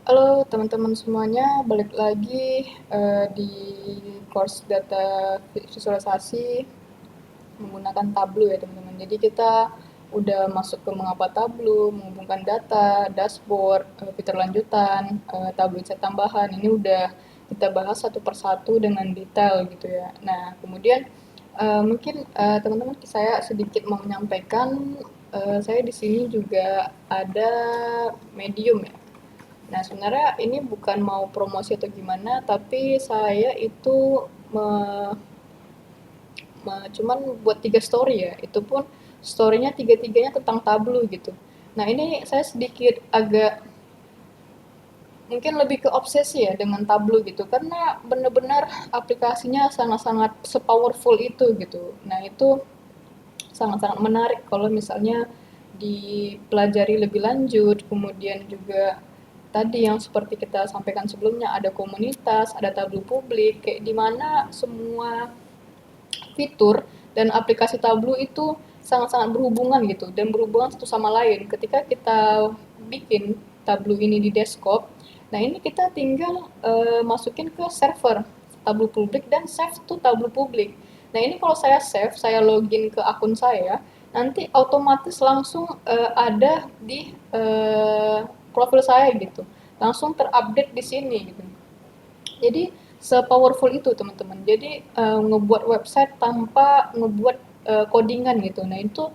Halo teman-teman semuanya, balik lagi di course data visualisasi menggunakan Tableau ya teman-teman. Jadi kita udah masuk ke mengapa Tableau, menghubungkan data, dashboard, fitur lanjutan, Tableau insight tambahan. Ini udah kita bahas satu persatu dengan detail gitu ya. Nah kemudian mungkin teman-teman saya sedikit mau menyampaikan, saya di sini juga ada Medium ya. Nah, sebenarnya ini bukan mau promosi atau gimana, tapi saya itu me, cuman buat 3 story ya. Itu pun storynya tiga-tiganya tentang Tableau gitu. Nah, ini saya sedikit agak mungkin lebih ke obsesi ya dengan Tableau gitu, karena benar-benar aplikasinya sangat-sangat sepowerful itu gitu. Nah, itu sangat-sangat menarik kalau misalnya dipelajari lebih lanjut, kemudian juga tadi yang seperti kita sampaikan sebelumnya, ada komunitas, ada tabel publik, kayak di mana semua fitur dan aplikasi Tableau itu sangat-sangat berhubungan gitu dan berhubungan satu sama lain. Ketika kita bikin Tableau ini di desktop, nah ini kita tinggal masukin ke server Tableau publik dan save to Tableau publik. Nah ini kalau saya save, saya login ke akun saya, nanti otomatis langsung ada di profil saya gitu, langsung terupdate di sini gitu. Jadi se-powerful itu teman-teman. Jadi ngebuat website tanpa ngebuat codingan gitu. Nah itu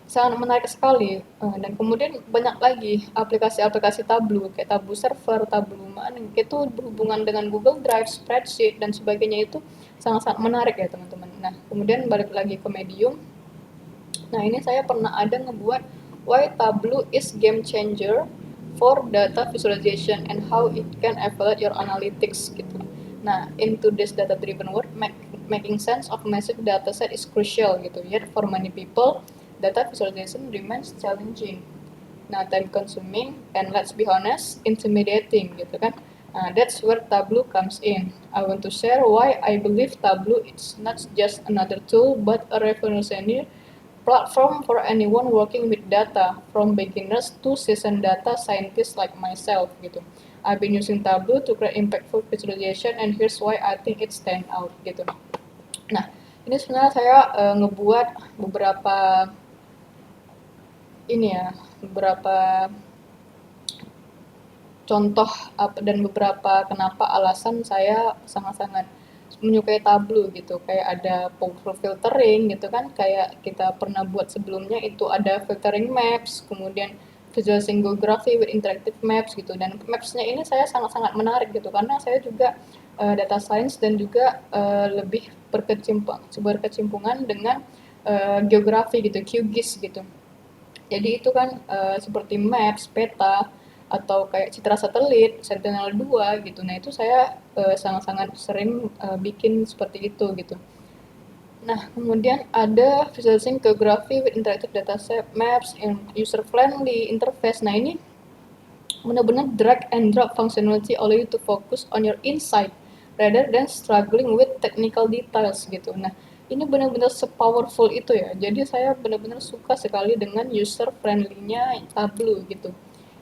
sangat menarik sekali. Dan kemudian banyak lagi aplikasi-aplikasi Tableau kayak Tableau Server, Tableau mana itu berhubungan dengan Google Drive, spreadsheet dan sebagainya itu sangat-sangat menarik ya teman-teman. Nah kemudian balik lagi ke Medium. Nah ini saya pernah ada ngebuat why Tableau is game changer for data visualization and how it can evaluate your analytics gitu. Nah, in today's data-driven world, making sense of massive data set is crucial gitu. Yet for many people, data visualization remains challenging. Nah, time consuming and let's be honest, intimidating gitu kan. That's where Tableau comes in. I want to share why I believe Tableau is not just another tool but a revolutionary platform for anyone working with data, from beginners to seasoned data scientists like myself gitu. I've been using Tableau to create impactful visualization and here's why I think it stand out gitu. Nah, ini sebenarnya saya ngebuat beberapa ini ya, beberapa contoh dan beberapa kenapa alasan saya sangat-sangat menyukai Tableau gitu. Kayak ada powerful filtering gitu kan, kayak kita pernah buat sebelumnya itu ada filtering maps, kemudian visualizing geography with interactive maps gitu. Dan mapsnya ini saya sangat-sangat menarik gitu karena saya juga data science dan juga lebih berkecimpungan dengan geografi gitu, QGIS gitu. Jadi itu kan seperti maps, peta, atau kayak citra satelit, Sentinel-2 gitu. Nah itu saya sangat-sangat sering bikin seperti itu gitu. Nah kemudian ada visualizing geography with interactive dataset, maps, and user-friendly interface. Nah ini benar-benar drag and drop functionality allow you to focus on your insight rather than struggling with technical details gitu. Nah, ini benar-benar sepowerful itu ya. Jadi saya benar-benar suka sekali dengan user friendly-nya Tableau gitu.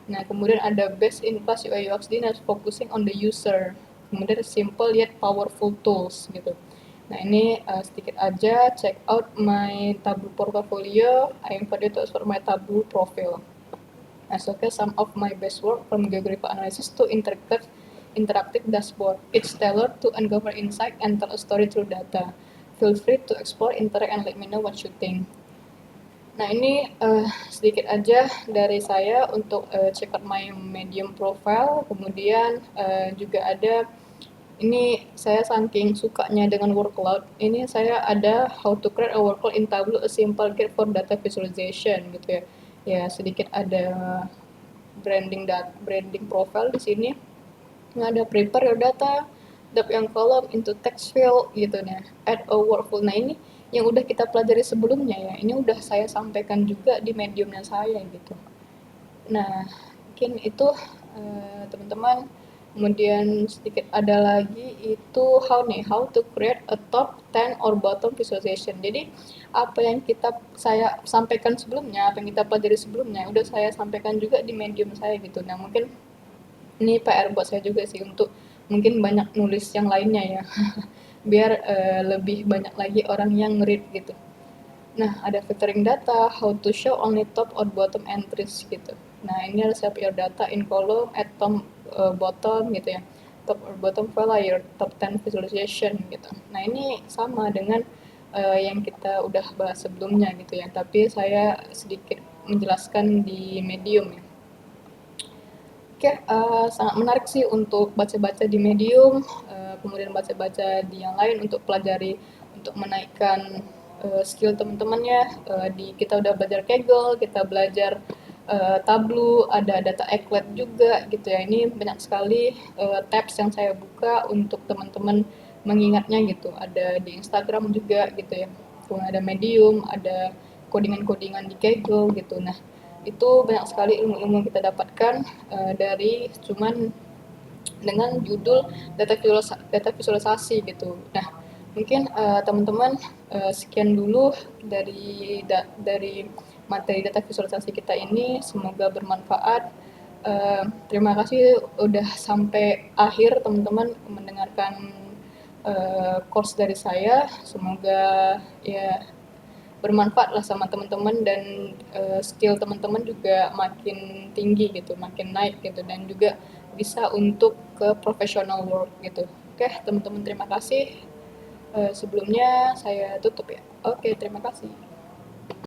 Nah, kemudian ada best in class UI UX design focusing on the user. Kemudian simple yet powerful tools gitu. Nah, ini sedikit aja check out my Tableau portfolio. I invite you to explore my Tableau profile. I showcase some of my best work from geographic analysis to interactive dashboard. It's tailored to uncover insight and tell a story through data. Feel free to explore, interact, and let me know what you think. Nah ini sedikit aja dari saya untuk check out my Medium profile. Kemudian juga ada ini saya saking sukanya dengan workload. Ini saya ada how to create a workload in Tableau, a simple guide for data visualization gitu ya. Ya sedikit ada branding profile di sini. Nggak ada prepare your data, dump yang column into text field gitu nih. Add a workflow. Nah ini yang udah kita pelajari sebelumnya ya. Ini udah saya sampaikan juga di mediumnya saya gitu. Nah mungkin itu teman-teman. Kemudian sedikit ada lagi itu how to create a top 10 or bottom visualization. Jadi apa yang saya sampaikan sebelumnya, apa yang kita pelajari sebelumnya, udah saya sampaikan juga di medium saya gitu. Nah mungkin Ini PR buat saya juga sih untuk mungkin banyak nulis yang lainnya ya, biar lebih banyak lagi orang yang read gitu. Nah, ada filtering data, how to show only top or bottom entries gitu. Nah, ini harus save your data in column at top, bottom gitu ya. Top or bottom file your top 10 visualization gitu. Nah, ini sama dengan yang kita udah bahas sebelumnya gitu ya, tapi saya sedikit menjelaskan di Medium ya. Oke, sangat menarik sih untuk baca-baca di Medium, kemudian baca-baca di yang lain untuk pelajari, untuk menaikkan skill teman-temannya. Kita udah belajar Kaggle, kita belajar Tableau, ada data Egglet juga gitu ya. Ini banyak sekali tabs yang saya buka untuk teman-teman mengingatnya gitu. Ada di Instagram juga gitu ya. Kemudian ada Medium, ada codingan-codingan di Kaggle gitu. Nah, itu banyak sekali ilmu-ilmu yang kita dapatkan dari cuman dengan judul data visualisasi gitu. Nah, mungkin teman-teman sekian dulu dari materi data visualisasi kita ini, semoga bermanfaat. Terima kasih udah sampai akhir teman-teman mendengarkan course dari saya. Semoga ya bermanfaat lah sama teman-teman dan skill teman-teman juga makin tinggi gitu, makin naik gitu, dan juga bisa untuk ke professional work gitu. Oke, teman-teman terima kasih. Sebelumnya saya tutup ya. Oke, terima kasih.